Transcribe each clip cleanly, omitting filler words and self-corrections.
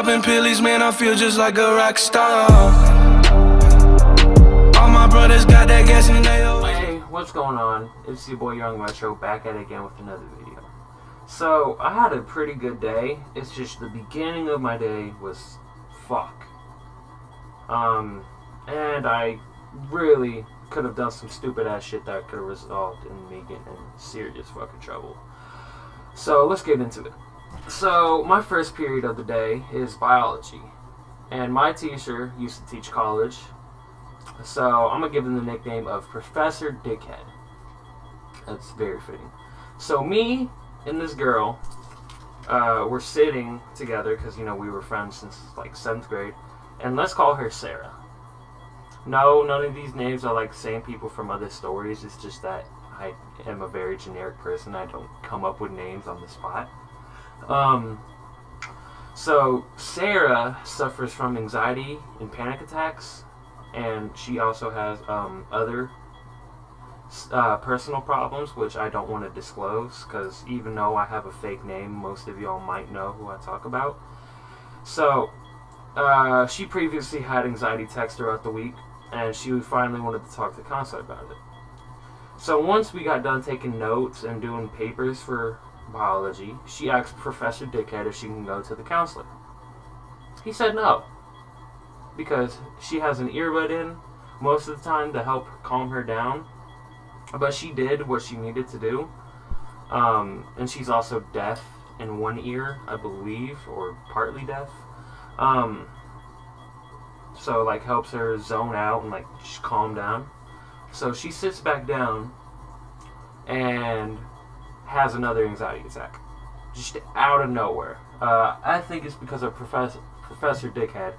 Popping pillies, man, I feel just like a rock star. All my brothers got that gas and they always... Hey, what's going on? It's your boy Young Retro back at it again with another video. So, I had a pretty good day. It's just the beginning of my day was fuck. And I really could have done some stupid ass shit that could have resulted in me getting in serious fucking trouble. So, let's get into it. So, my first period of the day is biology. And my teacher used to teach college. So, I'm going to give him the nickname of Professor Dickhead. That's very fitting. So, me and this girl were sitting together because, you know, we were friends since, like, 7th grade. And let's call her Sarah. No, none of these names are, like, same people from other stories. It's just that I am a very generic person. I don't come up with names on the spot. So Sarah suffers from anxiety and panic attacks, and she also has other personal problems, which I don't want to disclose, because even though I have a fake name, most of y'all might know who I talk about. So she previously had anxiety attacks throughout the week, and she finally wanted to talk to the counselor about it. So once we got done taking notes and doing papers for biology, she asked Professor Dickhead if she can go to the counselor. He said no, because she has an earbud in most of the time to help calm her down, but she did what she needed to do, and she's also deaf in one ear, I believe, or partly deaf, so like helps her zone out and like just calm down. So she sits back down and has another anxiety attack, just out of nowhere. I think it's because of Professor Dickhead.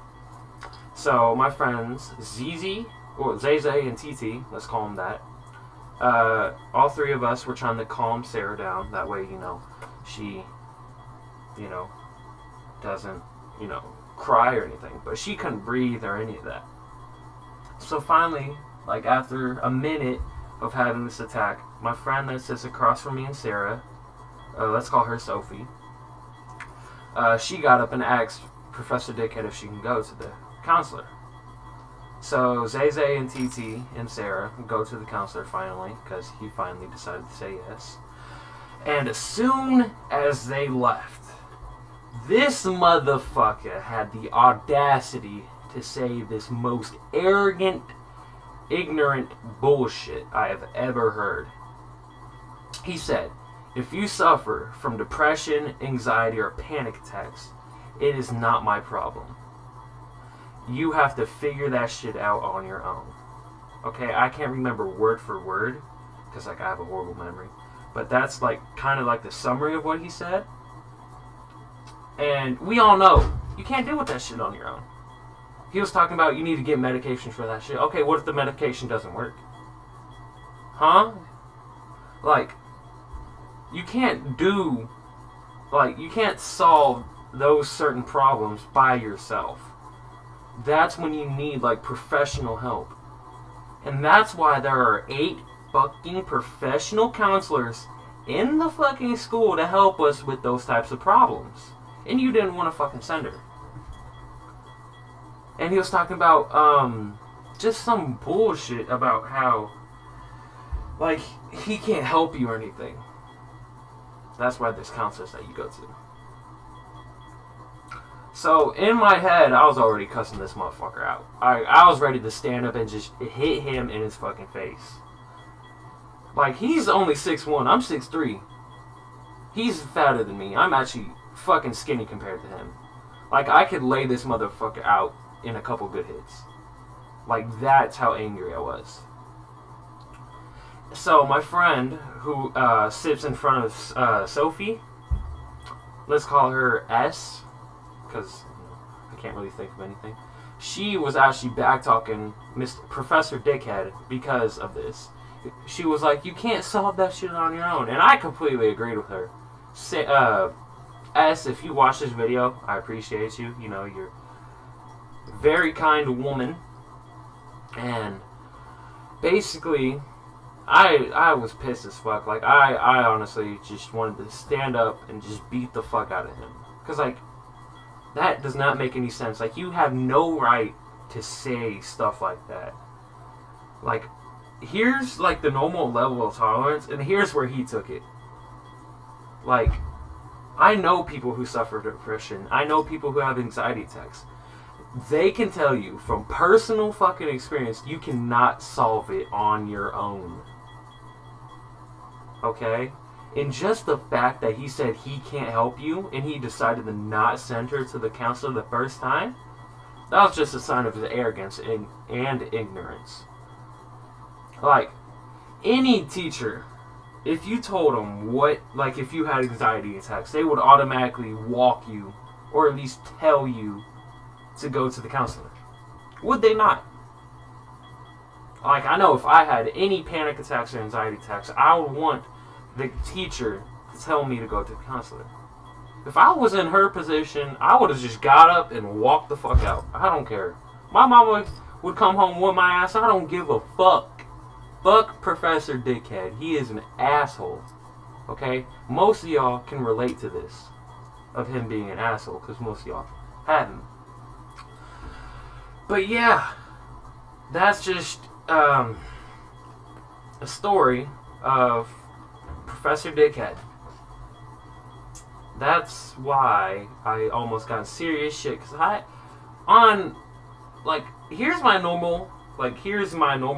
So my friends Zeze and TT, let's call them that. All three of us were trying to calm Sarah down. That way, you know, she, you know, doesn't, you know, cry or anything. But she couldn't breathe or any of that. So finally, like after a minute of having this attack, my friend that sits across from me and Sarah, let's call her Sophie, she got up and asked Professor Dickhead if she can go to the counselor. So Zeze and TT and Sarah go to the counselor finally, because he finally decided to say yes. And as soon as they left, this motherfucker had the audacity to say this most arrogant, ignorant bullshit I have ever heard. He said, if you suffer from depression, anxiety, or panic attacks, it is not my problem. You have to figure that shit out on your own. Okay, I can't remember word for word, because like I have a horrible memory, but that's like kind of like the summary of what he said. And we all know you can't deal with that shit on your own. He was talking about you need to get medication for that shit. Okay, what if the medication doesn't work? Huh? Like, you can't do, like, you can't solve those certain problems by yourself. That's when you need, like, professional help. And that's why there are 8 fucking professional counselors in the fucking school to help us with those types of problems. And you didn't want to fucking send her. And he was talking about, just some bullshit about how, like, he can't help you or anything. That's why there's counselors that you go to. So, in my head, I was already cussing this motherfucker out. I was ready to stand up and just hit him in his fucking face. Like, he's only 6'1", I'm 6'3". He's fatter than me. I'm actually fucking skinny compared to him. Like, I could lay this motherfucker out in a couple good hits. Like, that's how angry I was. So, my friend, who sits in front of Sophie, let's call her S, because I can't really think of anything. She was actually back-talking Mr. Professor Dickhead because of this. She was like, you can't solve that shit on your own. And I completely agreed with her. S, if you watch this video, I appreciate you. You know, you're a very kind woman. And basically, I was pissed as fuck. Like, I honestly just wanted to stand up and just beat the fuck out of him. Because, like, That does not make any sense. Like, you have no right to say stuff like that. Like, here's, like, the normal level of tolerance, and here's where he took it. Like, I know people who suffer depression. I know people who have anxiety attacks. They can tell you from personal fucking experience, you cannot solve it on your own. Okay? And just the fact that he said he can't help you, and he decided to not send her to the counselor the first time, that was just a sign of his arrogance and ignorance. Like, any teacher, if you told them like if you had anxiety attacks, they would automatically walk you, or at least tell you to go to the counselor. Would they not? Like, I know if I had any panic attacks or anxiety attacks, I would want the teacher to tell me to go to the counselor. If I was in her position, I would have just got up and walked the fuck out. I don't care. My mama would come home with my ass. I don't give a fuck. Fuck Professor Dickhead. He is an asshole. Okay? Most of y'all can relate to this. Of him being an asshole. Because most of y'all had him. But yeah. That's just a story of Professor Dickhead. That's why I almost got serious shit. Because here's my normal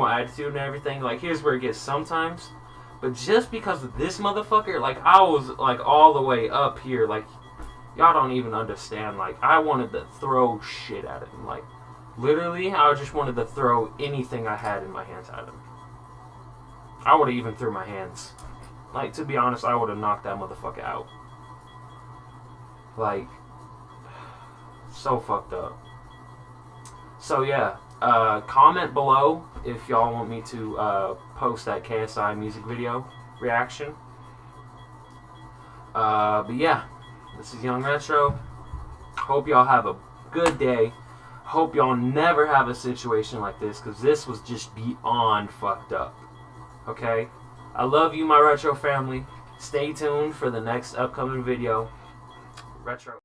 attitude and everything. Like, here's where it gets sometimes. But just because of this motherfucker, like, I was, like, all the way up here. Like, y'all don't even understand. Like, I wanted to throw shit at him. Like, literally, I just wanted to throw anything I had in my hands at him. I would have even threw my hands. Like, to be honest, I would have knocked that motherfucker out. Like, so fucked up. So yeah, comment below if y'all want me to post that KSI music video reaction. But yeah, this is Young Retro. Hope y'all have a good day. Hope y'all never have a situation like this, because this was just beyond fucked up. Okay? I love you, my Retro family. Stay tuned for the next upcoming video. Retro.